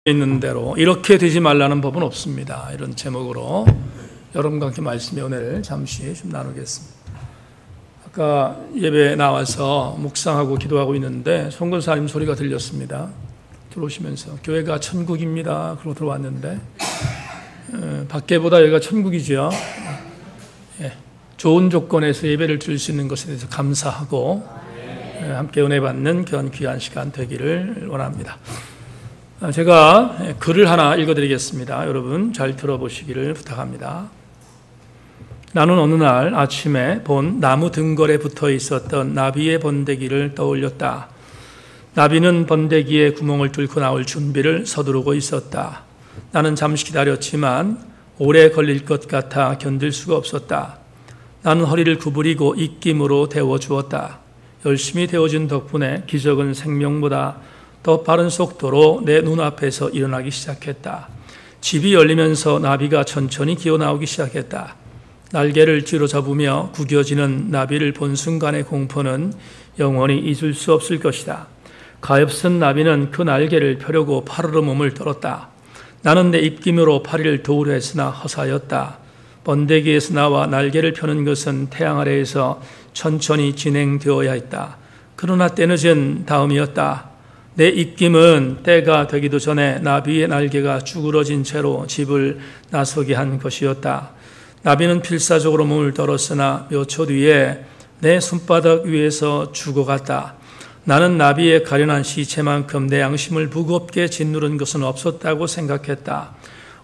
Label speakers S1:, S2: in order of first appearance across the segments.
S1: 있는 대로 이렇게 되지 말라는 법은 없습니다. 이런 제목으로 여러분과 함께 말씀의 은혜를 잠시 좀 나누겠습니다. 아까 예배에 나와서 묵상하고 기도하고 있는데 송근사님 소리가 들렸습니다. 들어오시면서 교회가 천국입니다. 그러고 들어왔는데 밖에보다 여기가 천국이죠. 좋은 조건에서 예배를 드릴 수 있는 것에 대해서 감사하고 함께 은혜 받는 그런 귀한 시간 되기를 원합니다. 제가 글을 하나 읽어드리겠습니다. 여러분 잘 들어보시기를 부탁합니다. 나는 어느 날 아침에 본 나무 등걸에 붙어 있었던 나비의 번데기를 떠올렸다. 나비는 번데기에 구멍을 뚫고 나올 준비를 서두르고 있었다. 나는 잠시 기다렸지만 오래 걸릴 것 같아 견딜 수가 없었다. 나는 허리를 구부리고 입김으로 데워주었다. 열심히 데워진 덕분에 기적은 생명보다 더 빠른 속도로 내 눈앞에서 일어나기 시작했다. 집이 열리면서 나비가 천천히 기어나오기 시작했다. 날개를 뒤로 잡으며 구겨지는 나비를 본 순간의 공포는 영원히 잊을 수 없을 것이다. 가엾은 나비는 그 날개를 펴려고 파르르 몸을 떨었다. 나는 내 입김으로 파리를 도우려 했으나 허사였다. 번데기에서 나와 날개를 펴는 것은 태양 아래에서 천천히 진행되어야 했다. 그러나 때늦은 다음이었다. 내 입김은 때가 되기도 전에 나비의 날개가 쭈그러진 채로 집을 나서게 한 것이었다. 나비는 필사적으로 몸을 떨었으나 몇 초 뒤에 내 손바닥 위에서 죽어갔다. 나는 나비의 가련한 시체만큼 내 양심을 무겁게 짓누른 것은 없었다고 생각했다.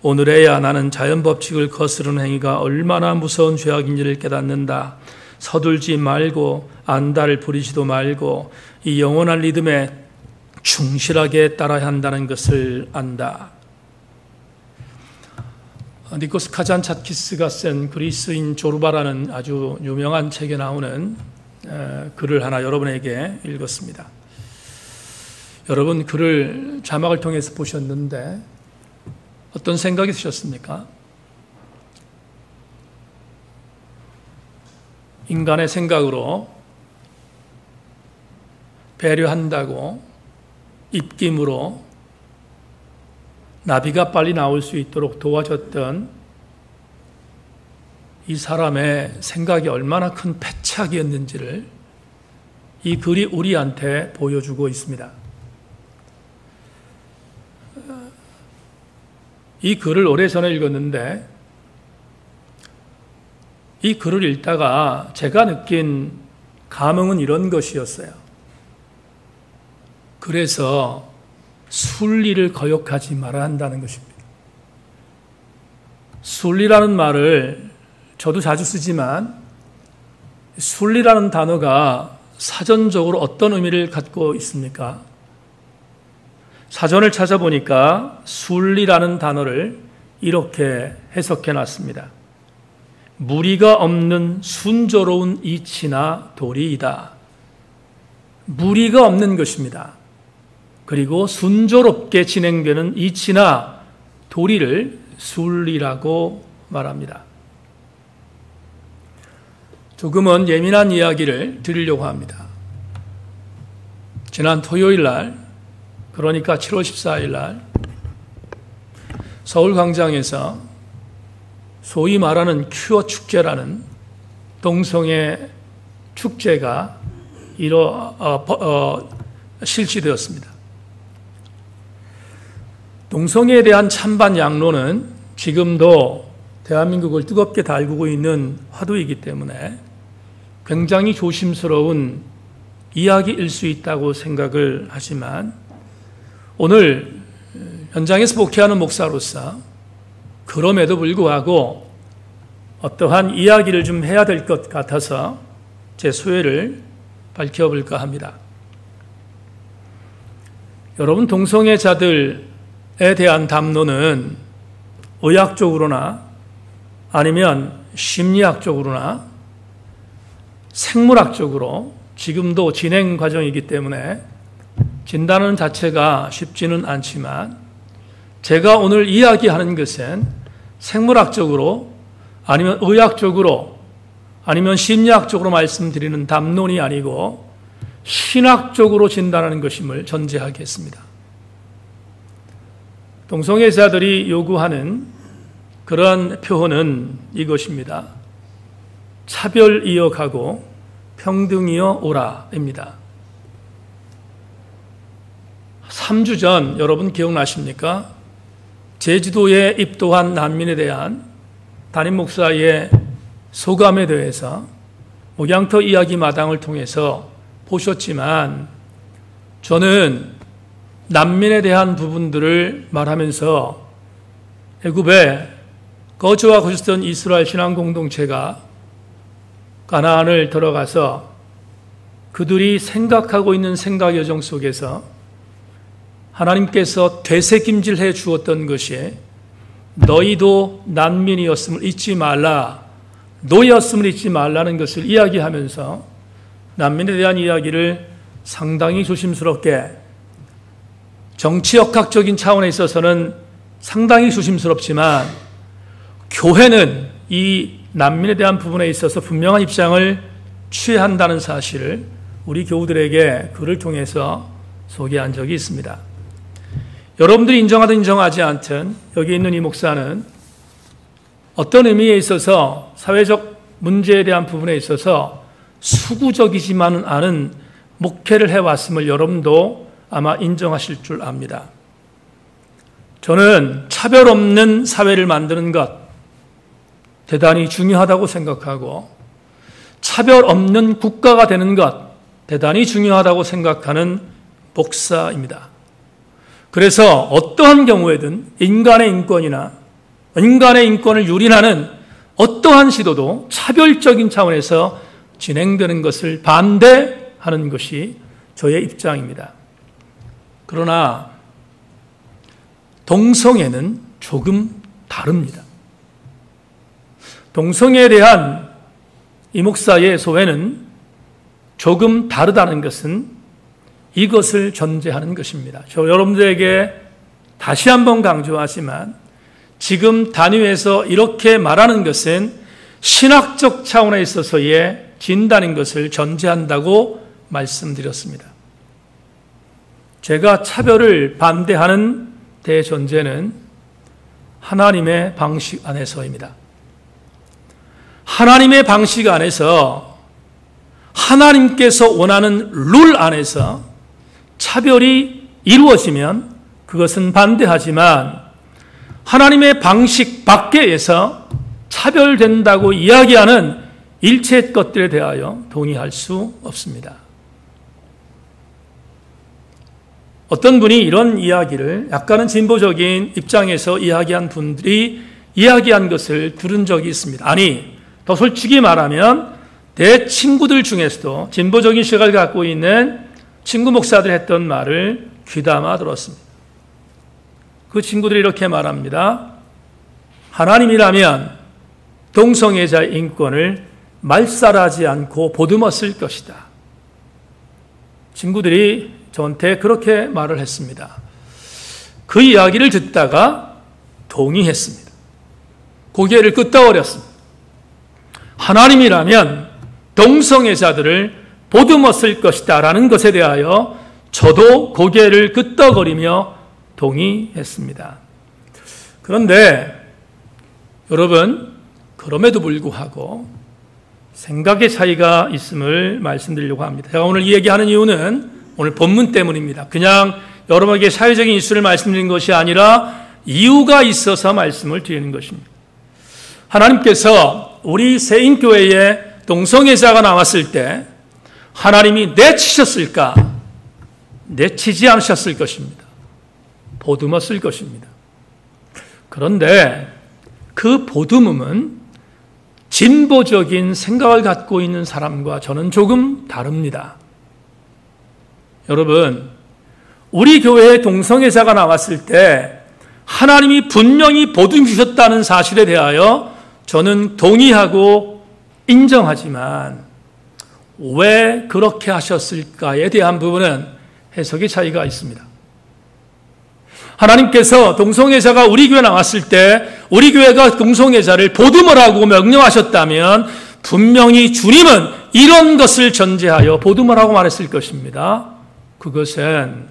S1: 오늘에야 나는 자연법칙을 거스르는 행위가 얼마나 무서운 죄악인지를 깨닫는다. 서둘지 말고 안달을 부리지도 말고 이 영원한 리듬에 충실하게 따라야 한다는 것을 안다. 니코스 카잔차키스가 쓴 그리스인 조르바라는 아주 유명한 책에 나오는 글을 하나 여러분에게 읽었습니다. 여러분 글을 자막을 통해서 보셨는데 어떤 생각이 드셨습니까? 인간의 생각으로 배려한다고 입김으로 나비가 빨리 나올 수 있도록 도와줬던 이 사람의 생각이 얼마나 큰 패착이었는지를 이 글이 우리한테 보여주고 있습니다. 이 글을 오래전에 읽었는데 이 글을 읽다가 제가 느낀 감흥은 이런 것이었어요. 그래서 순리를 거역하지 말아야 한다는 것입니다. 순리라는 말을 저도 자주 쓰지만 순리라는 단어가 사전적으로 어떤 의미를 갖고 있습니까? 사전을 찾아보니까 순리라는 단어를 이렇게 해석해 놨습니다. 무리가 없는 순조로운 이치나 도리이다. 무리가 없는 것입니다. 그리고 순조롭게 진행되는 이치나 도리를 순리라고 말합니다. 조금은 예민한 이야기를 드리려고 합니다. 지난 토요일 날, 그러니까 7월 14일 날 서울광장에서 소위 말하는 큐어 축제라는 동성애 축제가 실시되었습니다. 동성애에 대한 찬반 양론은 지금도 대한민국을 뜨겁게 달구고 있는 화두이기 때문에 굉장히 조심스러운 이야기일 수 있다고 생각을 하지만 오늘 현장에서 목회하는 목사로서 그럼에도 불구하고 어떠한 이야기를 좀 해야 될 것 같아서 제 소회를 밝혀볼까 합니다. 여러분, 동성애자들에 대한 담론은 의학적으로나 아니면 심리학적으로나 생물학적으로 지금도 진행 과정이기 때문에 진단하는 자체가 쉽지는 않지만 제가 오늘 이야기하는 것은 생물학적으로 아니면 의학적으로 아니면 심리학적으로 말씀드리는 담론이 아니고 신학적으로 진단하는 것임을 전제하겠습니다. 동성애자들이 요구하는 그런 표현은 이것입니다. 차별이여 가고 평등이여 오라입니다. 3주 전 여러분 기억나십니까? 제주도에 입도한 난민에 대한 담임 목사의 소감에 대해서 목양터 이야기 마당을 통해서 보셨지만 저는 난민에 대한 부분들을 말하면서 애굽에 거주하고 있었던 이스라엘 신앙 공동체가 가나안을 들어가서 그들이 생각하고 있는 생각 여정 속에서 하나님께서 되새김질해 주었던 것이 너희도 난민이었음을 잊지 말라, 노예였음을 잊지 말라는 것을 이야기하면서 난민에 대한 이야기를 상당히 조심스럽게, 정치역학적인 차원에 있어서는 상당히 조심스럽지만 교회는 이 난민에 대한 부분에 있어서 분명한 입장을 취해야 한다는 사실을 우리 교우들에게 글을 통해서 소개한 적이 있습니다. 여러분들이 인정하든 인정하지 않든 여기 있는 이 목사는 어떤 의미에 있어서 사회적 문제에 대한 부분에 있어서 수구적이지만은 않은 목회를 해왔음을 여러분도 아마 인정하실 줄 압니다. 저는 차별 없는 사회를 만드는 것 대단히 중요하다고 생각하고 차별 없는 국가가 되는 것 대단히 중요하다고 생각하는 목사입니다. 그래서 어떠한 경우에든 인간의 인권이나 인간의 인권을 유린하는 어떠한 시도도 차별적인 차원에서 진행되는 것을 반대하는 것이 저의 입장입니다. 그러나 동성애는 조금 다릅니다. 동성애에 대한 이 목사의 소회는 조금 다르다는 것은 이것을 전제하는 것입니다. 저 여러분들에게 다시 한번 강조하지만 지금 단위에서 이렇게 말하는 것은 신학적 차원에 있어서의 진단인 것을 전제한다고 말씀드렸습니다. 제가 차별을 반대하는 대전제는 하나님의 방식 안에서입니다. 하나님의 방식 안에서 하나님께서 원하는 룰 안에서 차별이 이루어지면 그것은 반대하지만 하나님의 방식 밖에서 차별된다고 이야기하는 일체 것들에 대하여 동의할 수 없습니다. 어떤 분이 이런 이야기를 약간은 진보적인 입장에서 이야기한 분들이 이야기한 것을 들은 적이 있습니다. 아니, 더 솔직히 말하면 내 친구들 중에서도 진보적인 시각을 갖고 있는 친구 목사들이 했던 말을 귀담아 들었습니다. 그 친구들이 이렇게 말합니다. 하나님이라면 동성애자의 인권을 말살하지 않고 보듬었을 것이다. 친구들이 저한테 그렇게 말을 했습니다. 그 이야기를 듣다가 동의했습니다. 고개를 끄덕거렸습니다. 하나님이라면 동성애자들을 보듬었을 것이다 라는 것에 대하여 저도 고개를 끄덕거리며 동의했습니다. 그런데 여러분, 그럼에도 불구하고 생각의 차이가 있음을 말씀드리려고 합니다. 제가 오늘 이 얘기하는 이유는 오늘 본문 때문입니다. 그냥 여러분에게 사회적인 이슈를 말씀드린 것이 아니라 이유가 있어서 말씀을 드리는 것입니다. 하나님께서 우리 세인교회에 동성애자가 나왔을 때 하나님이 내치셨을까? 내치지 않으셨을 것입니다. 보듬었을 것입니다. 그런데 그 보듬음은 진보적인 생각을 갖고 있는 사람과 저는 조금 다릅니다. 여러분, 우리 교회에 동성애자가 나왔을 때 하나님이 분명히 보듬으셨다는 사실에 대하여 저는 동의하고 인정하지만 왜 그렇게 하셨을까에 대한 부분은 해석의 차이가 있습니다. 하나님께서 동성애자가 우리 교회에 나왔을 때 우리 교회가 동성애자를 보듬으라고 명령하셨다면 분명히 주님은 이런 것을 전제하여 보듬으라고 말했을 것입니다. 그것은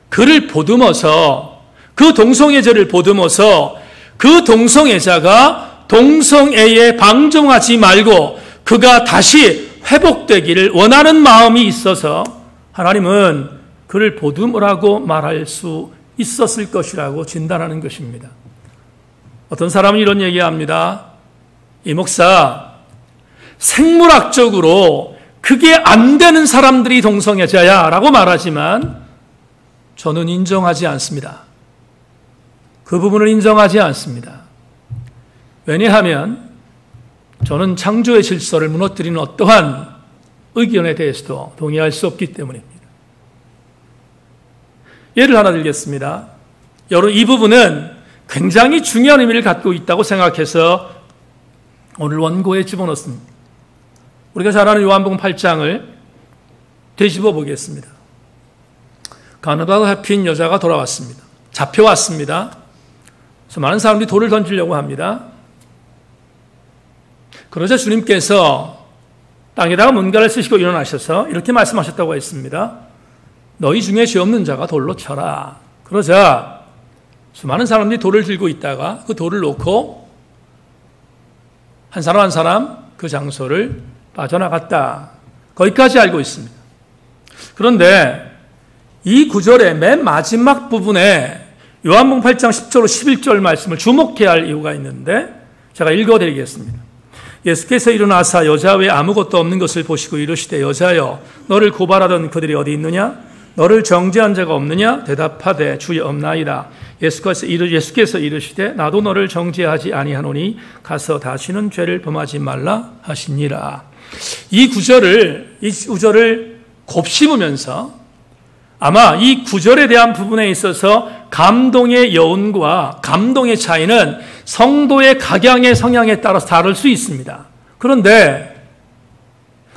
S1: 그를 보듬어서 그 동성애자를 보듬어서 그 동성애자가 동성애에 방종하지 말고 그가 다시 회복되기를 원하는 마음이 있어서 하나님은 그를 보듬으라고 말할 수 있었을 것이라고 진단하는 것입니다. 어떤 사람은 이런 얘기합니다. 이 목사, 생물학적으로 그게 안 되는 사람들이 동성애자야 라고 말하지만 저는 인정하지 않습니다. 그 부분을 인정하지 않습니다. 왜냐하면 저는 창조의 질서를 무너뜨리는 어떠한 의견에 대해서도 동의할 수 없기 때문입니다. 예를 하나 들겠습니다. 여러분, 이 부분은 굉장히 중요한 의미를 갖고 있다고 생각해서 오늘 원고에 집어넣습니다. 우리가 잘 아는 요한복음 8장을 되짚어 보겠습니다. 가늠하고 잡힌 여자가 돌아왔습니다. 잡혀왔습니다. 그래서 많은 사람들이 돌을 던지려고 합니다. 그러자 주님께서 땅에다가 뭔가를 쓰시고 일어나셔서 이렇게 말씀하셨다고 했습니다. 너희 중에 죄 없는 자가 돌로 쳐라. 그러자 수많은 사람들이 돌을 들고 있다가 그 돌을 놓고 한 사람 한 사람 그 장소를 빠져나갔다. 거기까지 알고 있습니다. 그런데 이 구절의 맨 마지막 부분에 요한복음 8장 10절로 11절 말씀을 주목해야 할 이유가 있는데 제가 읽어드리겠습니다. 예수께서 일어나사 여자 외에 아무것도 없는 것을 보시고 이르시되 여자여 너를 고발하던 그들이 어디 있느냐? 너를 정죄한 자가 없느냐? 대답하되 주여 없나이다. 예수께서 이르시되 나도 너를 정죄하지 아니하노니 가서 다시는 죄를 범하지 말라 하시니라. 이 구절을 곱씹으면서 아마 이 구절에 대한 부분에 있어서 감동의 여운과 감동의 차이는 성도의 각양의 성향에 따라서 다를 수 있습니다. 그런데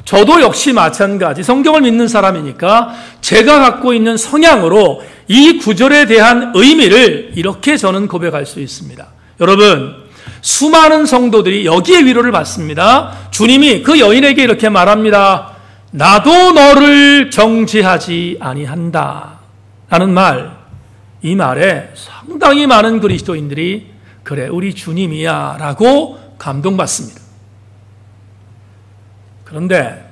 S1: 저도 역시 마찬가지 성경을 믿는 사람이니까 제가 갖고 있는 성향으로 이 구절에 대한 의미를 이렇게 저는 고백할 수 있습니다. 여러분, 수많은 성도들이 여기에 위로를 받습니다. 주님이 그 여인에게 이렇게 말합니다. 나도 너를 정죄하지 아니한다 라는 말, 이 말에 상당히 많은 그리스도인들이 그래 우리 주님이야 라고 감동받습니다. 그런데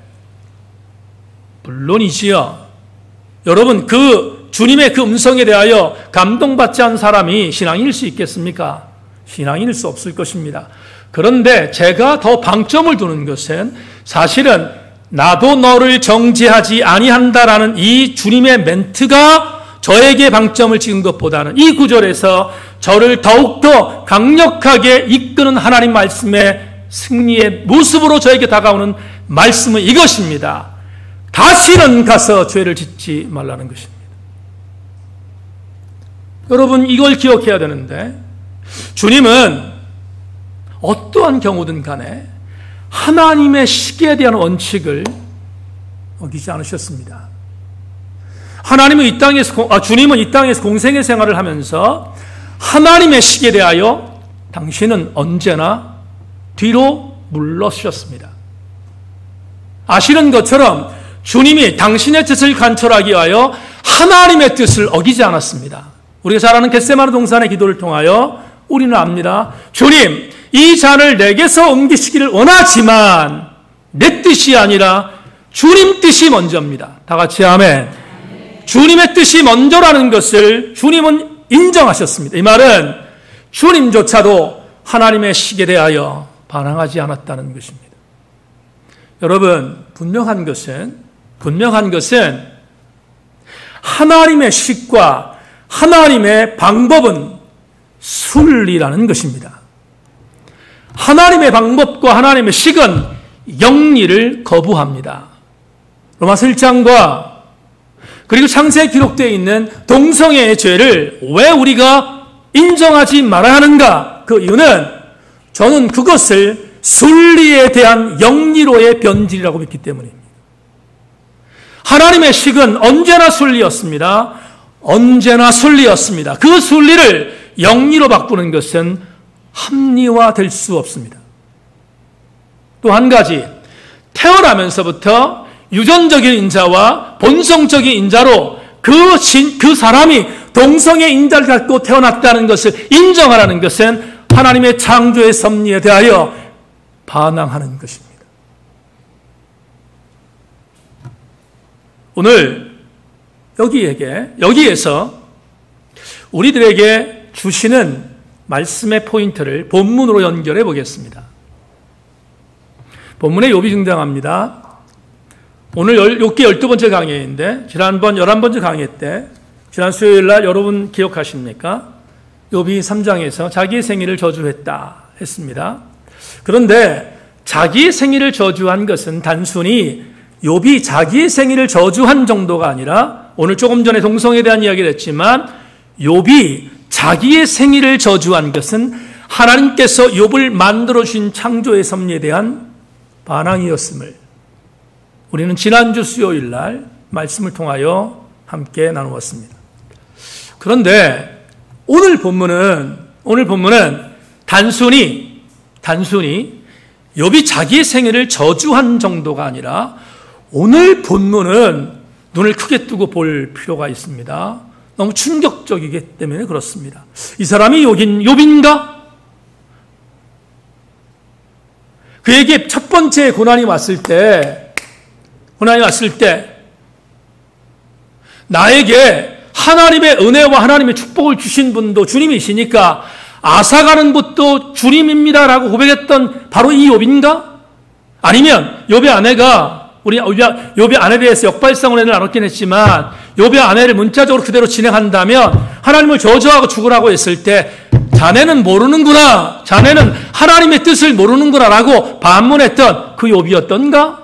S1: 물론이지요. 여러분, 그 주님의 그 음성에 대하여 감동받지 않은 사람이 신앙인일 수 있겠습니까? 신앙인일 수 없을 것입니다. 그런데 제가 더 방점을 두는 것은 사실은 나도 너를 정죄하지 아니한다라는 이 주님의 멘트가 저에게 방점을 찍은 것보다는 이 구절에서 저를 더욱더 강력하게 이끄는 하나님 말씀의 승리의 모습으로 저에게 다가오는 말씀은 이것입니다. 다시는 가서 죄를 짓지 말라는 것입니다. 여러분, 이걸 기억해야 되는데 주님은 어떠한 경우든 간에 하나님의 시기에 대한 원칙을 어기지 않으셨습니다. 주님은 이 땅에서 공생의 생활을 하면서 하나님의 시기에 대하여 당신은 언제나 뒤로 물러서셨습니다. 아시는 것처럼 주님이 당신의 뜻을 관철하기 위하여 하나님의 뜻을 어기지 않았습니다. 우리가 잘 아는 겟세마네 동산의 기도를 통하여 우리는 압니다. 주님, 이 잔을 내게서 옮기시기를 원하지만 내 뜻이 아니라 주님 뜻이 먼저입니다. 다 같이 아멘. 주님의 뜻이 먼저라는 것을 주님은 인정하셨습니다. 이 말은 주님조차도 하나님의 식에 대하여 반항하지 않았다는 것입니다. 여러분, 분명한 것은 하나님의 식과 하나님의 방법은 순리라는 것입니다. 하나님의 방법과 하나님의 식은 영리를 거부합니다. 로마서 1장과 그리고 창세에 기록되어 있는 동성애의 죄를 왜 우리가 인정하지 말아야 하는가? 그 이유는 저는 그것을 순리에 대한 영리로의 변질이라고 믿기 때문입니다. 하나님의 식은 언제나 순리였습니다. 언제나 순리였습니다. 그 순리를 영리로 바꾸는 것은 합리화될 수 없습니다. 또 한 가지, 태어나면서부터 유전적인 인자와 본성적인 인자로 그 사람이 동성의 인자를 갖고 태어났다는 것을 인정하라는 것은 하나님의 창조의 섭리에 대하여 반항하는 것입니다. 오늘 여기에서 우리들에게 주시는 말씀의 포인트를 본문으로 연결해 보겠습니다. 본문에 욥이 등장합니다. 오늘 욥기 12번째 강의인데 지난번 11번째 강의 때 지난 수요일 날 여러분 기억하십니까? 욥이 3장에서 자기의 생일을 저주했다 했습니다. 그런데 자기의 생일을 저주한 것은 단순히 욥이 자기의 생일을 저주한 정도가 아니라 오늘 조금 전에 동성에 대한 이야기를 했지만 욥이 자기의 생일을 저주한 것은 하나님께서 욥을 만들어주신 창조의 섭리에 대한 반항이었음을 우리는 지난주 수요일 날 말씀을 통하여 함께 나누었습니다. 그런데 오늘 본문은 단순히 욥이 자기의 생일을 저주한 정도가 아니라 오늘 본문은 눈을 크게 뜨고 볼 필요가 있습니다. 너무 충격적이기 때문에 그렇습니다. 이 사람이 욥인가? 그에게 첫 번째 고난이 왔을 때 나에게 하나님의 은혜와 하나님의 축복을 주신 분도 주님이시니까 앗아가는 것도 주님입니다라고 고백했던 바로 이 욥인가? 아니면 욥의 아내가 우리 욥의 아내에 대해서 역발상을 나눴긴 했지만 욥의 아내를 문자적으로 그대로 진행한다면 하나님을 저주하고 죽으라고 했을 때 자네는 모르는구나, 자네는 하나님의 뜻을 모르는구나 라고 반문했던 그 욥이었던가?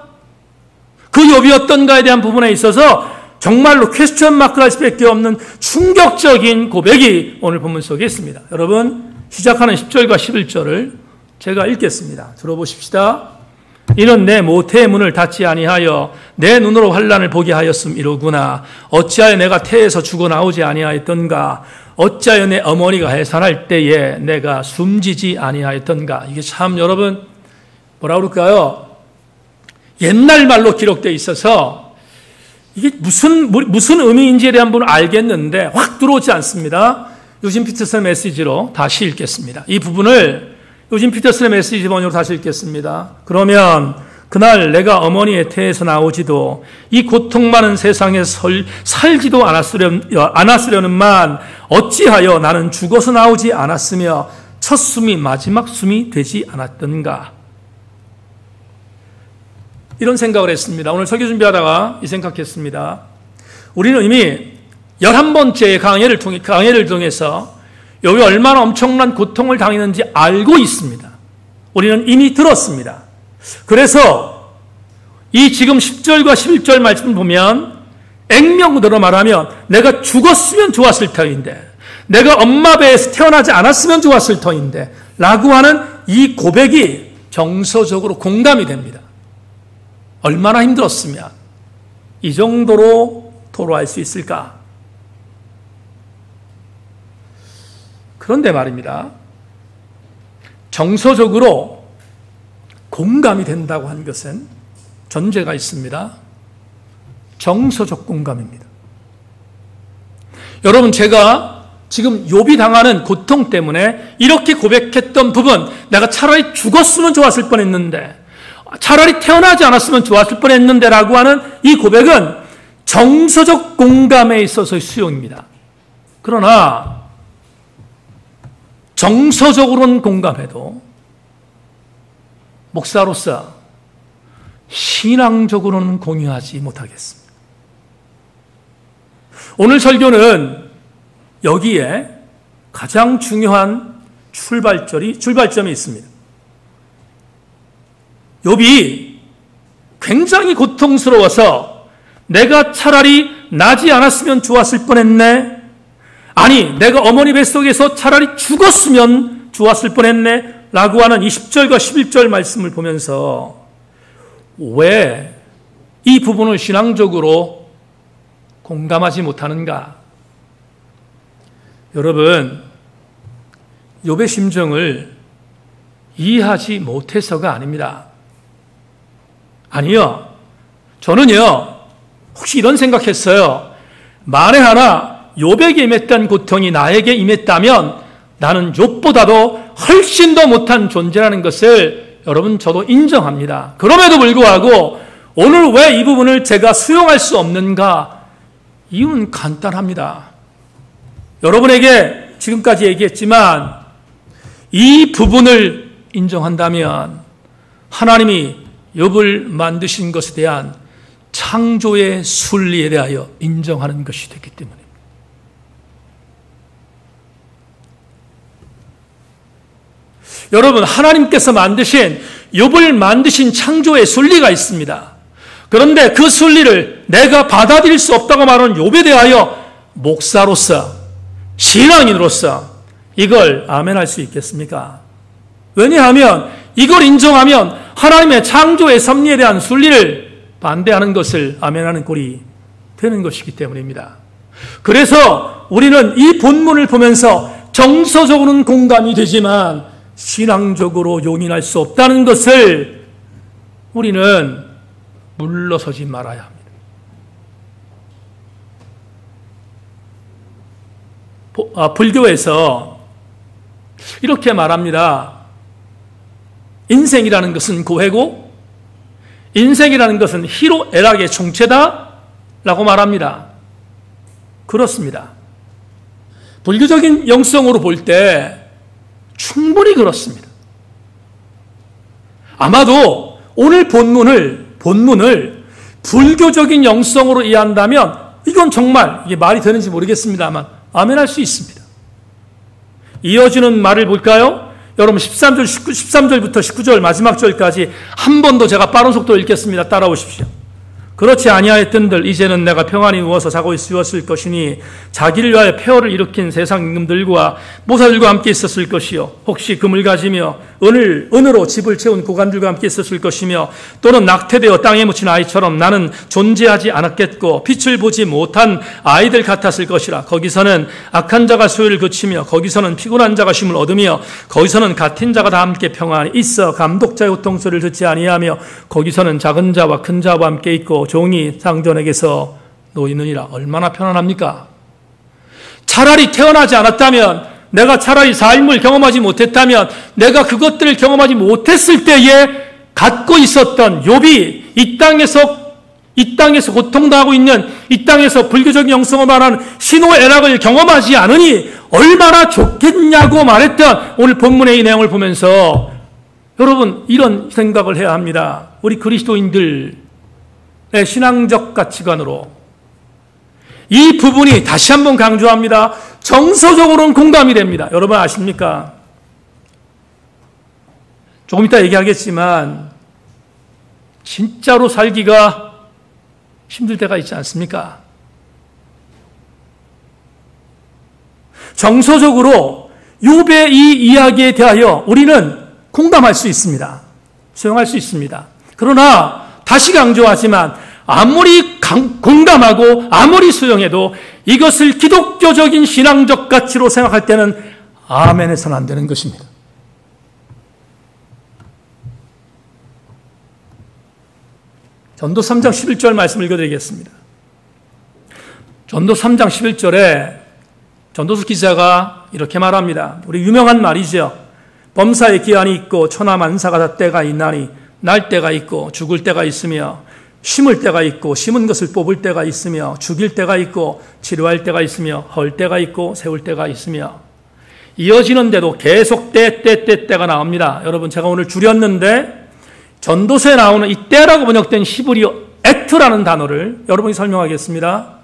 S1: 그 욥이었던가에 대한 부분에 있어서 정말로 퀘스천 마크를 할 수밖에 없는 충격적인 고백이 오늘 본문 속에 있습니다. 여러분 시작하는 10절과 11절을 제가 읽겠습니다. 들어보십시다. 이는 내 모태의 문을 닫지 아니하여 내 눈으로 환난을 보게 하였음이로구나. 어찌하여 내가 태에서 죽어나오지 아니하였던가. 어찌하여 내 어머니가 해산할 때에 내가 숨지지 아니하였던가. 이게 참 여러분 뭐라 그럴까요? 옛날 말로 기록되어 있어서 이게 무슨 의미인지에 대한 부분을 알겠는데 확 들어오지 않습니다. 유진 피터슨의 메시지로 다시 읽겠습니다. 이 부분을 유진 피터슨의 메시지 번역으로 다시 읽겠습니다. 그러면 그날 내가 어머니의 태에서 나오지도 이 고통 많은 세상에 살지도 않았으려는만 어찌하여 나는 죽어서 나오지 않았으며 첫 숨이 마지막 숨이 되지 않았던가. 이런 생각을 했습니다. 오늘 설교 준비하다가 이 생각했습니다. 우리는 이미 11번째 강해를 통해서 욥이 얼마나 엄청난 고통을 당했는지 알고 있습니다. 우리는 이미 들었습니다. 그래서 이 지금 10절과 11절 말씀을 보면 액면으로 말하면 내가 죽었으면 좋았을 터인데 내가 엄마 배에서 태어나지 않았으면 좋았을 터인데 라고 하는 이 고백이 정서적으로 공감이 됩니다. 얼마나 힘들었으면 이 정도로 토로할 수 있을까? 그런데 말입니다. 정서적으로 공감이 된다고 한 것은 전제가 있습니다. 정서적 공감입니다. 여러분 제가 지금 욥이 당하는 고통 때문에 이렇게 고백했던 부분 내가 차라리 죽었으면 좋았을 뻔했는데 차라리 태어나지 않았으면 좋았을 뻔했는데 라고 하는 이 고백은 정서적 공감에 있어서의 수용입니다. 그러나 정서적으로는 공감해도 목사로서 신앙적으로는 공유하지 못하겠습니다. 오늘 설교는 여기에 가장 중요한 출발점이 있습니다. 욥이 굉장히 고통스러워서 내가 차라리 나지 않았으면 좋았을 뻔했네. 아니 내가 어머니 뱃속에서 차라리 죽었으면 좋았을 뻔했네 라고 하는 이 10절과 11절 말씀을 보면서 왜 이 부분을 신앙적으로 공감하지 못하는가? 여러분 욥의 심정을 이해하지 못해서가 아닙니다. 아니요. 저는요 혹시 이런 생각했어요. 만에 하나 욥에게 임했던 고통이 나에게 임했다면 나는 욥보다도 훨씬 더 못한 존재라는 것을 여러분 저도 인정합니다. 그럼에도 불구하고 오늘 왜 이 부분을 제가 수용할 수 없는가? 이유는 간단합니다. 여러분에게 지금까지 얘기했지만 이 부분을 인정한다면 하나님이 욥을 만드신 것에 대한 창조의 순리에 대하여 인정하는 것이 됐기 때문입니다. 여러분, 하나님께서 만드신 욥을 만드신 창조의 순리가 있습니다. 그런데 그 순리를 내가 받아들일 수 없다고 말하는 욥에 대하여 목사로서, 신앙인으로서 이걸 아멘할 수 있겠습니까? 왜냐하면 이걸 인정하면 하나님의 창조의 섭리에 대한 순리를 반대하는 것을 아멘하는 꼴이 되는 것이기 때문입니다. 그래서 우리는 이 본문을 보면서 정서적으로는 공감이 되지만 신앙적으로 용인할 수 없다는 것을 우리는 물러서지 말아야 합니다. 불교에서 이렇게 말합니다. 인생이라는 것은 고해고 인생이라는 것은 희로애락의 총체다 라고 말합니다. 그렇습니다. 불교적인 영성으로 볼 때 충분히 그렇습니다. 아마도 오늘 본문을 불교적인 영성으로 이해한다면 이건 정말 이게 말이 되는지 모르겠습니다만 아멘할 수 있습니다. 이어지는 말을 볼까요? 여러분 13절부터 19절 마지막 절까지 한 번 더 제가 빠른 속도로 읽겠습니다. 따라오십시오. 그렇지 아니하였던들 이제는 내가 평안히 누워서 자고 있었을 것이니 자기를 위하여 폐허를 일으킨 세상 임금들과 모사들과 함께 있었을 것이요 혹시 금을 가지며 은으로 집을 채운 고관들과 함께 있었을 것이며 또는 낙태되어 땅에 묻힌 아이처럼 나는 존재하지 않았겠고 빛을 보지 못한 아이들 같았을 것이라. 거기서는 악한 자가 소유를 그치며 거기서는 피곤한 자가 쉼을 얻으며 거기서는 같은 자가 다 함께 평안히 있어 감독자의 고통소리를 듣지 아니하며 거기서는 작은 자와 큰 자와 함께 있고 종이 상전에게서 놓이느니라. 얼마나 편안합니까? 차라리 태어나지 않았다면, 내가 차라리 삶을 경험하지 못했다면, 내가 그것들을 경험하지 못했을 때에 갖고 있었던 욥이 이 땅에서 고통당하고 있는, 이 땅에서 불교적인 영성을 말하는 신호애락을 경험하지 않으니 얼마나 좋겠냐고 말했던 오늘 본문의 이 내용을 보면서 여러분 이런 생각을 해야 합니다. 우리 그리스도인들 신앙적 가치관으로 이 부분이 다시 한번 강조합니다. 정서적으로는 공감이 됩니다. 여러분 아십니까? 조금 이따 얘기하겠지만 진짜로 살기가 힘들 때가 있지 않습니까? 정서적으로 욥의 이 이야기에 대하여 우리는 공감할 수 있습니다. 수용할 수 있습니다. 그러나 다시 강조하지만 아무리 공감하고 아무리 수용해도 이것을 기독교적인 신앙적 가치로 생각할 때는 아멘해서는 안 되는 것입니다. 전도 3장 11절 말씀을 읽어드리겠습니다. 전도 3장 11절에 전도서 기자가 이렇게 말합니다. 우리 유명한 말이죠. 범사의 기한이 있고 천하만사가 다 때가 있나니 날 때가 있고 죽을 때가 있으며 심을 때가 있고 심은 것을 뽑을 때가 있으며 죽일 때가 있고 치료할 때가 있으며 헐 때가 있고 세울 때가 있으며 이어지는데도 계속 때가 나옵니다. 여러분 제가 오늘 줄였는데 전도서에 나오는 이 때라고 번역된 히브리어 에트라는 단어를 여러분이 설명하겠습니다.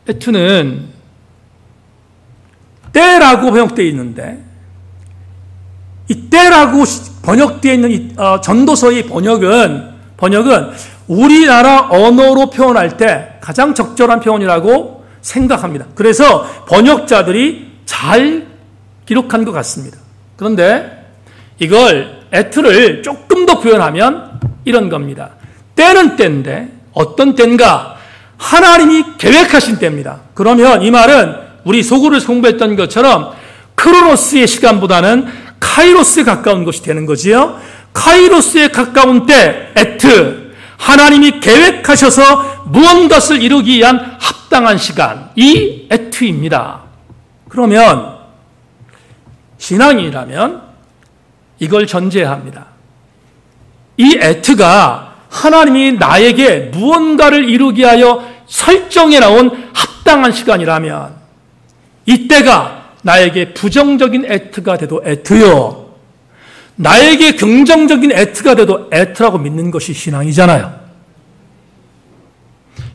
S1: 에트는 때라고 번역되어 있는데 이 때라고 번역되어 있는 이 전도서의 번역은 우리나라 언어로 표현할 때 가장 적절한 표현이라고 생각합니다. 그래서 번역자들이 잘 기록한 것 같습니다. 그런데 이걸 에트를 조금 더 표현하면 이런 겁니다. 때는 때인데 어떤 때인가? 하나님이 계획하신 때입니다. 그러면 이 말은 우리 소구를 공부했던 것처럼 크로노스의 시간보다는 카이로스에 가까운 것이 되는 거지요. 카이로스에 가까운 때, 에트, 하나님이 계획하셔서 무언가를 이루기 위한 합당한 시간, 이 애투입니다. 그러면 신앙이라면 이걸 전제해야 합니다. 이 애투가 하나님이 나에게 무언가를 이루기 위하여 설정해 나온 합당한 시간이라면 이때가 나에게 부정적인 애투가 돼도 애투요, 나에게 긍정적인 애투가 돼도 애투라고 믿는 것이 신앙이잖아요.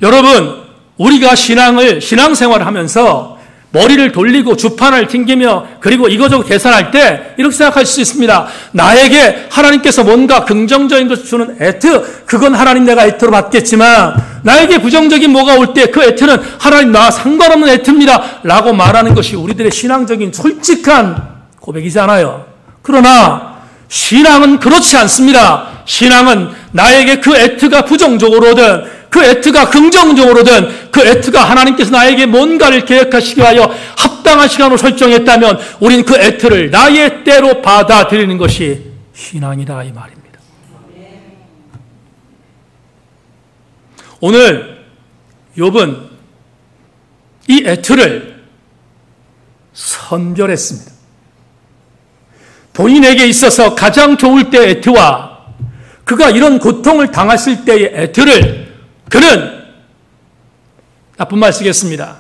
S1: 여러분, 우리가 신앙생활을 하면서 머리를 돌리고 주판을 튕기며 그리고 이거저거 계산할 때 이렇게 생각할 수 있습니다. 나에게 하나님께서 뭔가 긍정적인 것을 주는 애트, 그건 하나님 내가 애트로 받겠지만 나에게 부정적인 뭐가 올 때 그 애트는 하나님 나와 상관없는 애트입니다 라고 말하는 것이 우리들의 신앙적인 솔직한 고백이잖아요. 그러나 신앙은 그렇지 않습니다. 신앙은 나에게 그 애트가 부정적으로든 그 애트가 긍정적으로든 그 애트가 하나님께서 나에게 뭔가를 계획하시기 위하여 합당한 시간으로 설정했다면 우린 그 애트를 나의 때로 받아들이는 것이 신앙이다, 이 말입니다. 오늘 욥은 이 애트를 선별했습니다. 본인에게 있어서 가장 좋을 때의 애트와 그가 이런 고통을 당했을 때의 애트를 그는 나쁜 말 쓰겠습니다.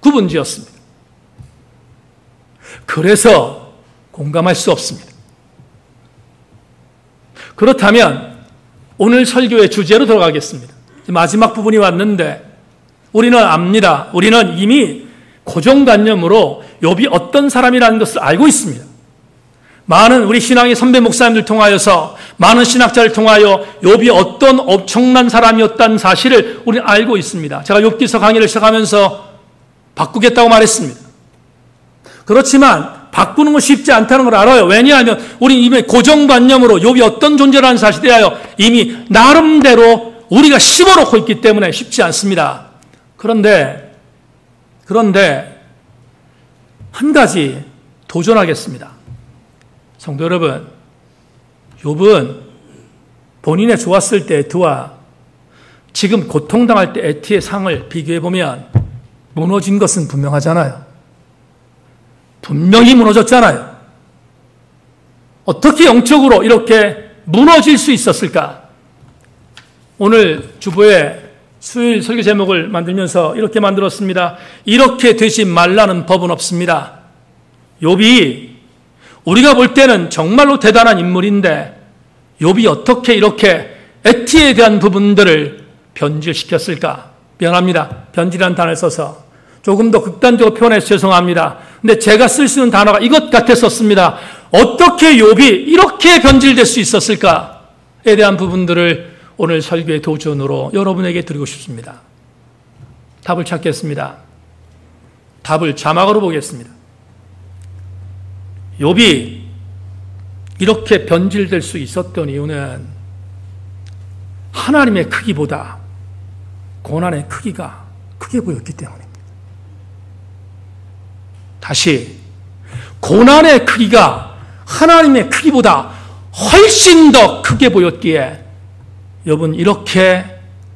S1: 구분지었습니다. 그래서 공감할 수 없습니다. 그렇다면 오늘 설교의 주제로 들어가겠습니다. 마지막 부분이 왔는데 우리는 압니다. 우리는 이미 고정관념으로 욥이 어떤 사람이라는 것을 알고 있습니다. 많은 우리 신앙의 선배 목사님들 통하여서 많은 신학자를 통하여 욥이 어떤 엄청난 사람이었다는 사실을 우리는 알고 있습니다. 제가 욥기서 강의를 시작하면서 바꾸겠다고 말했습니다. 그렇지만 바꾸는 것이 쉽지 않다는 걸 알아요. 왜냐하면 우리 이미 고정관념으로 욥이 어떤 존재라는 사실에 대하여 이미 나름대로 우리가 씹어놓고 있기 때문에 쉽지 않습니다. 그런데 한 가지 도전하겠습니다. 성도 여러분, 욥은 본인의 좋았을 때 애트와 지금 고통당할 때 애트의 상을 비교해보면 무너진 것은 분명하잖아요. 분명히 무너졌잖아요. 어떻게 영적으로 이렇게 무너질 수 있었을까? 오늘 주보에 수요일 설교 제목을 만들면서 이렇게 만들었습니다. 이렇게 되지 말라는 법은 없습니다. 욥이 우리가 볼 때는 정말로 대단한 인물인데 욥이 어떻게 이렇게 애티에 대한 부분들을 변질시켰을까? 미안합니다. 변질이라는 단어를 써서 조금 더 극단적으로 표현해서 죄송합니다. 근데 제가 쓸 수 있는 단어가 이것 같았었습니다. 어떻게 욥이 이렇게 변질될 수 있었을까에 대한 부분들을 오늘 설교의 도전으로 여러분에게 드리고 싶습니다. 답을 찾겠습니다. 답을 자막으로 보겠습니다. 욥이 이렇게 변질될 수 있었던 이유는 하나님의 크기보다 고난의 크기가 크게 보였기 때문입니다. 다시, 고난의 크기가 하나님의 크기보다 훨씬 더 크게 보였기에 욥은 이렇게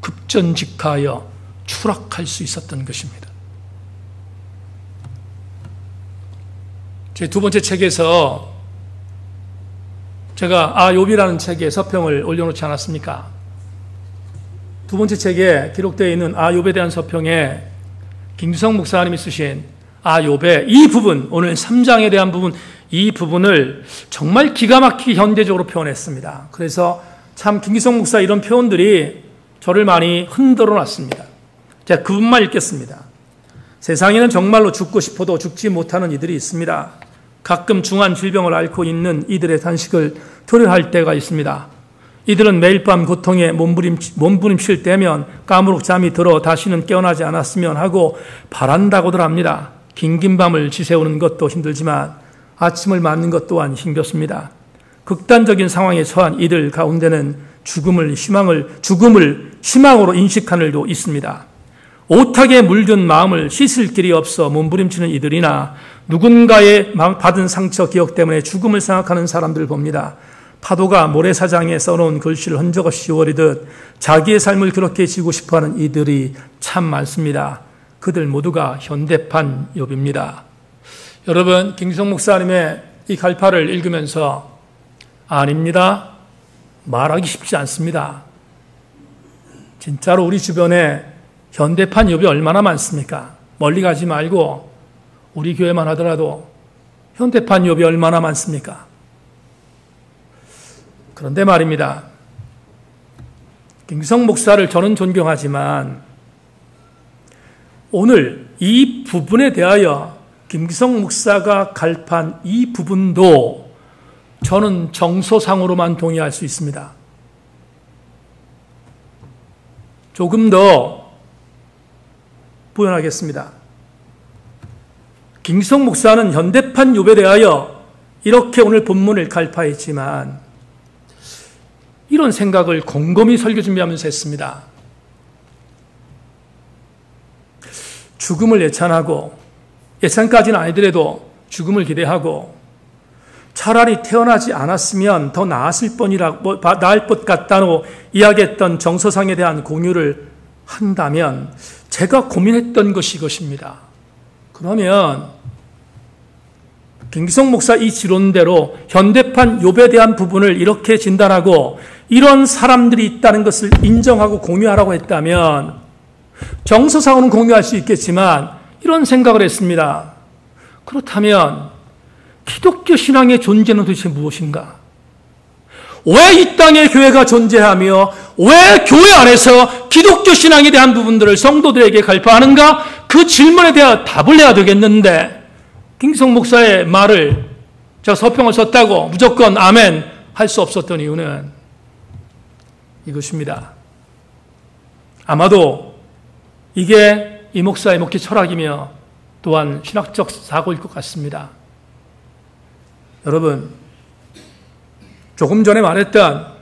S1: 급전직하여 추락할 수 있었던 것입니다. 제 두 번째 책에서 제가 욥이라는 책에 서평을 올려놓지 않았습니까? 두 번째 책에 기록되어 있는 욥에 대한 서평에 김규성 목사님이 쓰신 욥의 이 부분, 오늘 3장에 대한 부분, 이 부분을 정말 기가 막히게 현대적으로 표현했습니다. 그래서 참 김규성 목사 이런 표현들이 저를 많이 흔들어 놨습니다. 제가 그 부분만 읽겠습니다. 세상에는 정말로 죽고 싶어도 죽지 못하는 이들이 있습니다. 가끔 중한 질병을 앓고 있는 이들의 단식을 토려할 때가 있습니다. 이들은 매일 밤 고통에 몸부림칠 때면 까무룩 잠이 들어 다시는 깨어나지 않았으면 하고 바란다고들 합니다. 긴긴 밤을 지새우는 것도 힘들지만 아침을 맞는 것 또한 힘겹습니다. 극단적인 상황에 처한 이들 가운데는 죽음을 희망으로 인식하는 일도 있습니다. 오타게 물든 마음을 씻을 길이 없어 몸부림치는 이들이나 누군가의 받은 상처 기억 때문에 죽음을 생각하는 사람들을 봅니다. 파도가 모래사장에 써놓은 글씨를 흔적 없이 지워버리듯 자기의 삶을 그렇게 지고 싶어하는 이들이 참 많습니다. 그들 모두가 현대판 욥입니다. 여러분, 김기성 목사님의 이 갈파를 읽으면서 아닙니다. 말하기 쉽지 않습니다. 진짜로 우리 주변에 현대판 욥이 얼마나 많습니까? 멀리 가지 말고 우리 교회만 하더라도 현대판 욥이 얼마나 많습니까? 그런데 말입니다. 김기성 목사를 저는 존경하지만 오늘 이 부분에 대하여 김기성 목사가 갈판 이 부분도 저는 정서상으로만 동의할 수 있습니다. 조금 더 부연하겠습니다. 김기성 목사는 현대판 욥에 대하여 이렇게 오늘 본문을 갈파했지만 이런 생각을 곰곰이 설교 준비하면서 했습니다. 죽음을 예찬하고 예찬까지는 아니더라도 죽음을 기대하고 차라리 태어나지 않았으면 더 나을 것 같다고 이야기했던 정서상에 대한 공유를 한다면 제가 고민했던 것이 이것입니다. 그러면 김기성 목사 이 지론대로 현대판 욥에 대한 부분을 이렇게 진단하고 이런 사람들이 있다는 것을 인정하고 공유하라고 했다면 정서상으로는 공유할 수 있겠지만 이런 생각을 했습니다. 그렇다면 기독교 신앙의 존재는 도대체 무엇인가? 왜 이 땅에 교회가 존재하며 왜 교회 안에서 기독교 신앙에 대한 부분들을 성도들에게 갈파하는가? 그 질문에 대한 답을 내야 되겠는데 김기성 목사의 말을 제가 서평을 썼다고 무조건 아멘 할 수 없었던 이유는 이것입니다. 아마도 이게 이 목사의 목회 철학이며 또한 신학적 사고일 것 같습니다. 여러분, 조금 전에 말했던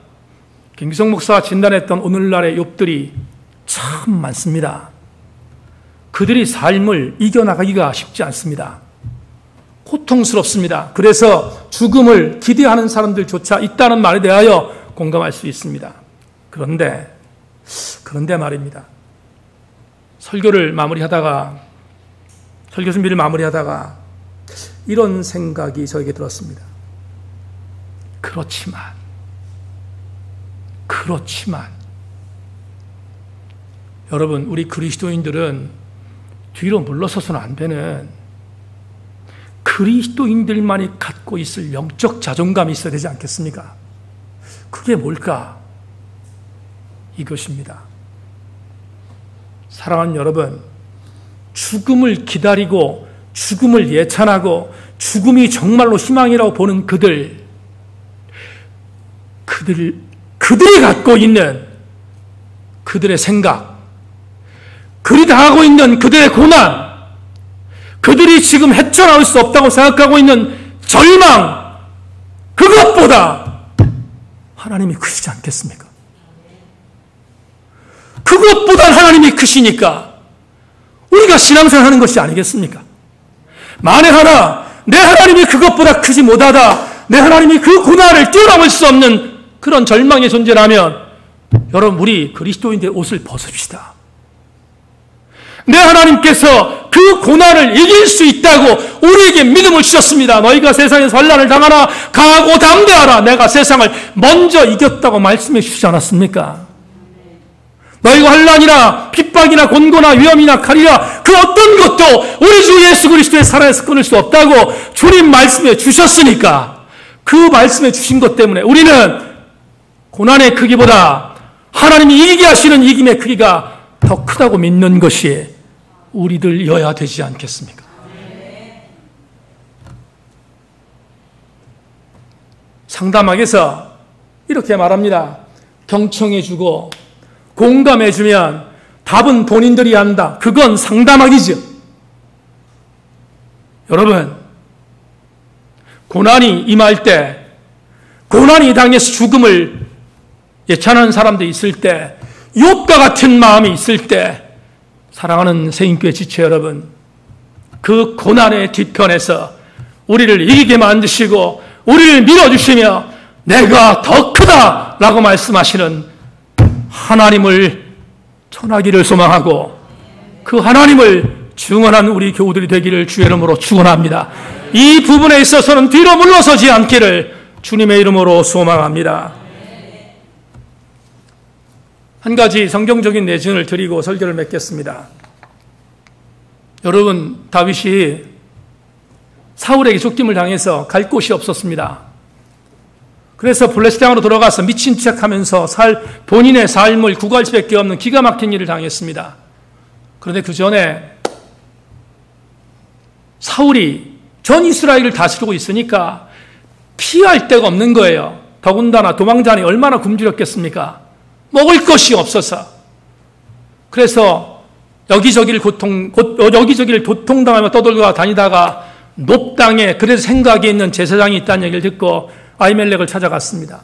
S1: 김기성 목사가 진단했던 오늘날의 욥들이 참 많습니다. 그들이 삶을 이겨나가기가 쉽지 않습니다. 고통스럽습니다. 그래서 죽음을 기대하는 사람들조차 있다는 말에 대하여 공감할 수 있습니다. 그런데 말입니다. 설교 준비를 마무리하다가 이런 생각이 저에게 들었습니다. 그렇지만 여러분, 우리 그리스도인들은 뒤로 물러서서는 안 되는 그리스도인들만이 갖고 있을 영적 자존감이 있어야 되지 않겠습니까? 그게 뭘까? 이것입니다. 사랑하는 여러분, 죽음을 기다리고 죽음을 예찬하고 죽음이 정말로 희망이라고 보는 그들이 갖고 있는 그들의 생각, 그들이 당하고 있는 그들의 고난, 그들이 지금 헤쳐나올 수 없다고 생각하고 있는 절망, 그것보다 하나님이 크시지 않겠습니까? 그것보다 하나님이 크시니까 우리가 신앙생활 하는 것이 아니겠습니까? 만에 하나 내 하나님이 그것보다 크지 못하다, 내 하나님이 그 고난을 뛰어넘을 수 없는 그런 절망의 존재라면 여러분, 우리 그리스도인들의 옷을 벗읍시다. 내 하나님께서 그 고난을 이길 수 있다고 우리에게 믿음을 주셨습니다. 너희가 세상에서 환난을 당하나 강하고 담대하라. 내가 세상을 먼저 이겼다고 말씀해 주시지 않았습니까? 너희가 환난이나 핍박이나 곤고나 위험이나 칼이나 그 어떤 것도 우리 주 예수 그리스도의 살아에서 끊을 수 없다고 주님 말씀해 주셨으니까 그 말씀해 주신 것 때문에 우리는 고난의 크기보다 하나님이 이기게 하시는 이김의 크기가 더 크다고 믿는 것이 우리들이어야 되지 않겠습니까? 상담학에서 이렇게 말합니다. 경청해주고 공감해주면 답은 본인들이 한다. 그건 상담학이죠. 여러분, 고난이 임할 때, 고난이 당해서 죽음을 예찬하는 사람들이 있을 때, 욥과 같은 마음이 있을 때, 사랑하는 새인교회 지체 여러분, 그 고난의 뒤편에서 우리를 이기게 만드시고 우리를 밀어주시며 내가 더 크다라고 말씀하시는 하나님을 전하기를 소망하고 그 하나님을 증언한 우리 교우들이 되기를 주의 이름으로 축원합니다. 이 부분에 있어서는 뒤로 물러서지 않기를 주님의 이름으로 소망합니다. 한 가지 성경적인 내증을 드리고 설교를 맺겠습니다. 여러분, 다윗이 사울에게 쫓김을 당해서 갈 곳이 없었습니다. 그래서 블레셋 땅으로 들어가서 미친 척하면서 본인의 삶을 구갈 수밖에 없는 기가 막힌 일을 당했습니다. 그런데 그 전에 사울이 전 이스라엘을 다스리고 있으니까 피할 데가 없는 거예요. 더군다나 도망자니 얼마나 굶주렸겠습니까? 먹을 것이 없어서. 그래서 여기저기를 도통당하며 떠돌고 다니다가 높당에 그래서 생각이 있는 제사장이 있다는 얘기를 듣고 아히멜렉을 찾아갔습니다.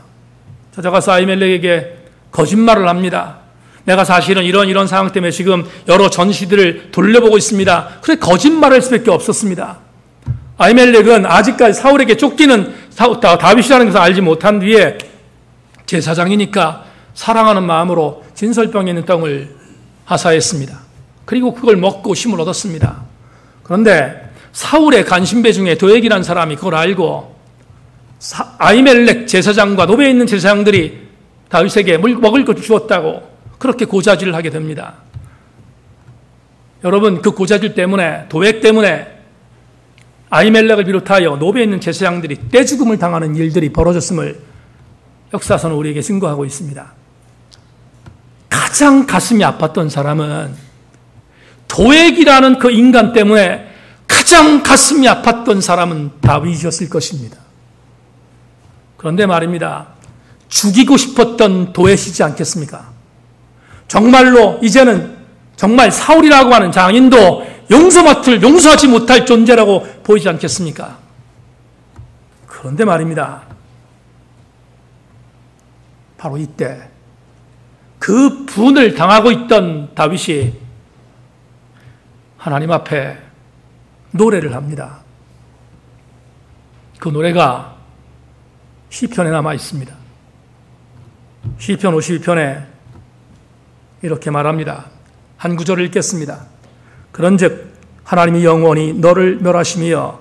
S1: 찾아가서 아히멜렉에게 거짓말을 합니다. 내가 사실은 이런 상황 때문에 지금 여러 전시들을 돌려보고 있습니다. 그래 거짓말을 할 수밖에 없었습니다. 아히멜렉은 아직까지 사울에게 쫓기는 다윗이라는 것을 알지 못한 뒤에 제사장이니까 사랑하는 마음으로 진설병에 있는 떡을 하사했습니다. 그리고 그걸 먹고 힘을 얻었습니다. 그런데 사울의 간신배 중에 도액이라는 사람이 그걸 알고 아히멜렉 제사장과 노베에 있는 제사장들이 다윗에게 먹을 것을 주었다고 그렇게 고자질을 하게 됩니다. 여러분, 그 고자질 때문에, 도액 때문에 아히멜렉을 비롯하여 노베에 있는 제사장들이 떼죽음을 당하는 일들이 벌어졌음을 역사서는 우리에게 증거하고 있습니다. 가장 가슴이 아팠던 사람은 도액이라는 그 인간 때문에 가장 가슴이 아팠던 사람은 다윗이었을 것입니다. 그런데 말입니다. 죽이고 싶었던 도액이지 않겠습니까? 정말로 이제는 정말 사울이라고 하는 장인도 용서하지 못할 존재라고 보이지 않겠습니까? 그런데 말입니다. 바로 이때 그 분을 당하고 있던 다윗이 하나님 앞에 노래를 합니다. 그 노래가 시편에 남아 있습니다. 시편 52편에 이렇게 말합니다. 한 구절을 읽겠습니다. 그런즉 하나님이 영원히 너를 멸하시며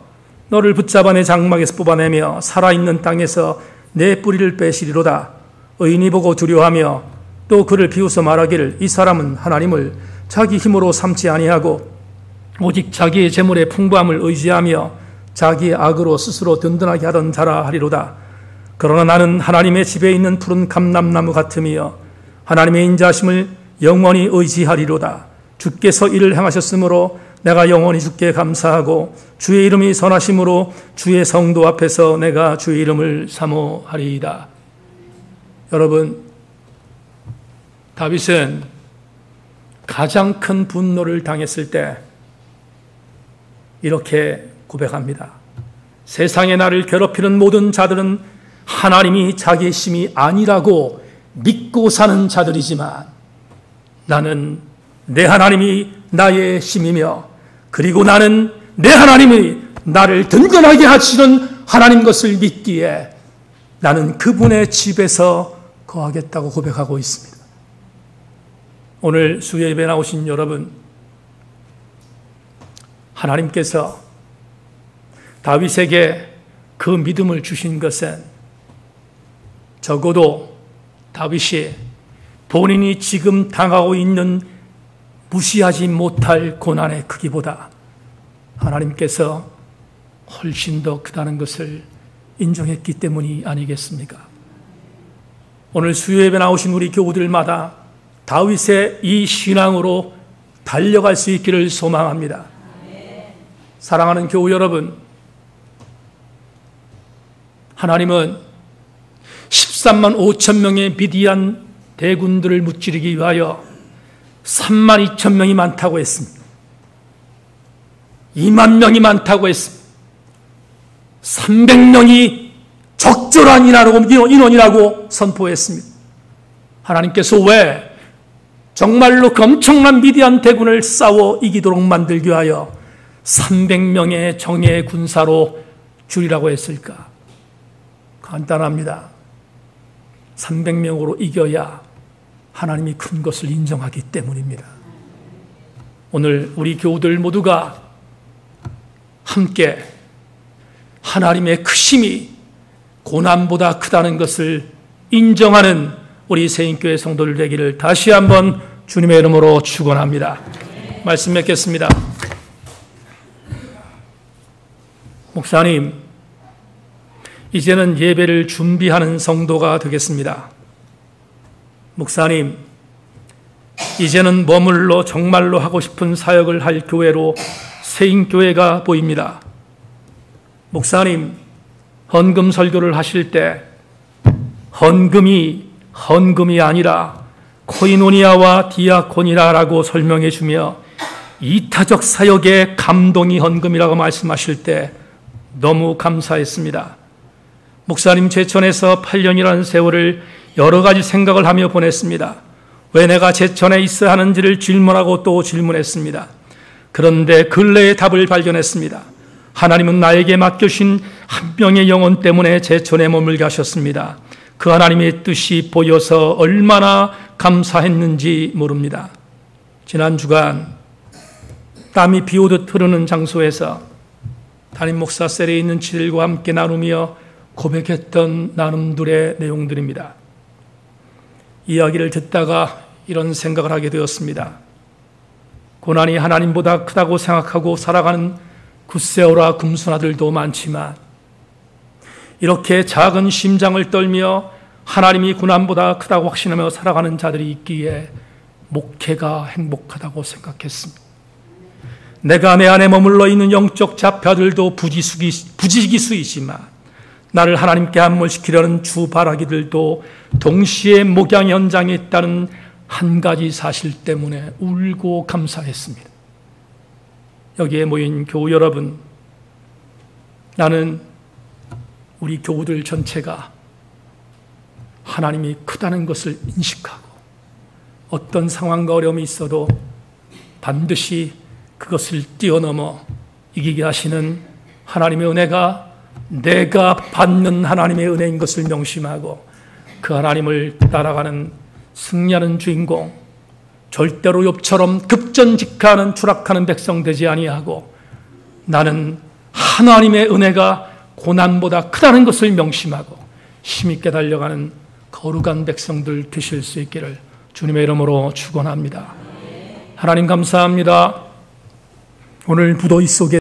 S1: 너를 붙잡아 내 장막에서 뽑아내며 살아있는 땅에서 내 뿌리를 빼시리로다. 의인이 보고 두려워하며 또 그를 비웃어 말하기를 이 사람은 하나님을 자기 힘으로 삼지 아니하고 오직 자기의 재물의 풍부함을 의지하며 자기의 악으로 스스로 든든하게 하던 자라 하리로다. 그러나 나는 하나님의 집에 있는 푸른 감람나무 같으며 하나님의 인자심을 영원히 의지하리로다. 주께서 이를 행하셨으므로 내가 영원히 주께 감사하고 주의 이름이 선하심으로 주의 성도 앞에서 내가 주의 이름을 사모하리이다. 여러분, 다윗은 가장 큰 분노를 당했을 때 이렇게 고백합니다. 세상에 나를 괴롭히는 모든 자들은 하나님이 자기의 심이 아니라고 믿고 사는 자들이지만 나는 내 하나님이 나의 심이며 그리고 나는 내 하나님이 나를 든든하게 하시는 하나님 것을 믿기에 나는 그분의 집에서 거하겠다고 고백하고 있습니다. 오늘 수요 예배 나오신 여러분, 하나님께서 다윗에게 그 믿음을 주신 것은 적어도 다윗이 본인이 지금 당하고 있는 무시하지 못할 고난의 크기보다 하나님께서 훨씬 더 크다는 것을 인정했기 때문이 아니겠습니까? 오늘 수요예배 나오신 우리 교우들마다 다윗의 이 신앙으로 달려갈 수 있기를 소망합니다. 사랑하는 교우 여러분, 하나님은 13만 5천 명의 미디안 대군들을 무찌르기 위하여 3만 2천 명이 많다고 했습니다. 2만 명이 많다고 했습니다. 300명이 적절한 인원이라고 선포했습니다. 하나님께서 왜 정말로 그 엄청난 미디안 대군을 싸워 이기도록 만들기 위하여 300명의 정예 군사로 줄이라고 했을까? 간단합니다. 300명으로 이겨야 하나님이 큰 것을 인정하기 때문입니다. 오늘 우리 교우들 모두가 함께 하나님의 크심이 고난보다 크다는 것을 인정하는 우리 새인교회 성도들 되기를 다시 한번 주님의 이름으로 축원합니다. 말씀 맺겠습니다. 목사님, 이제는 예배를 준비하는 성도가 되겠습니다. 목사님, 이제는 머물러 정말로 하고 싶은 사역을 할 교회로 새인교회가 보입니다. 목사님, 헌금 설교를 하실 때 헌금이 아니라 코이노니아와 디아코니라라고 설명해 주며 이타적 사역의 감동이 헌금이라고 말씀하실 때 너무 감사했습니다. 목사님 제천에서 8년이라는 세월을 여러 가지 생각을 하며 보냈습니다. 왜 내가 제천에 있어야 하는지를 질문하고 또 질문했습니다. 그런데 근래의 답을 발견했습니다. 하나님은 나에게 맡겨주신 한 명의 영혼 때문에 제천에 머물게 하셨습니다. 그 하나님의 뜻이 보여서 얼마나 감사했는지 모릅니다. 지난 주간 땀이 비오듯 흐르는 장소에서 담임 목사 셀에 있는 지들과 함께 나누며 고백했던 나눔들의 내용들입니다. 이야기를 듣다가 이런 생각을 하게 되었습니다. 고난이 하나님보다 크다고 생각하고 살아가는 굿세어라 금순아들도 많지만 이렇게 작은 심장을 떨며 하나님이 고난보다 크다고 확신하며 살아가는 자들이 있기에 목회가 행복하다고 생각했습니다. 내가 내 안에 머물러 있는 영적 자파들도 부지기수이지만 나를 하나님께 함몰시키려는 주바라기들도 동시에 목양 현장에 있다는 한 가지 사실 때문에 울고 감사했습니다. 여기에 모인 교우 여러분, 나는 우리 교우들 전체가 하나님이 크다는 것을 인식하고 어떤 상황과 어려움이 있어도 반드시 그것을 뛰어넘어 이기게 하시는 하나님의 은혜가 내가 받는 하나님의 은혜인 것을 명심하고 그 하나님을 따라가는 승리하는 주인공, 절대로 욥처럼 급전직하는 추락하는 백성 되지 아니하고 나는 하나님의 은혜가 고난보다 크다는 것을 명심하고 힘있게 달려가는 거룩한 백성들 되실 수 있기를 주님의 이름으로 축원합니다. 하나님 감사합니다. 오늘 무더위 속에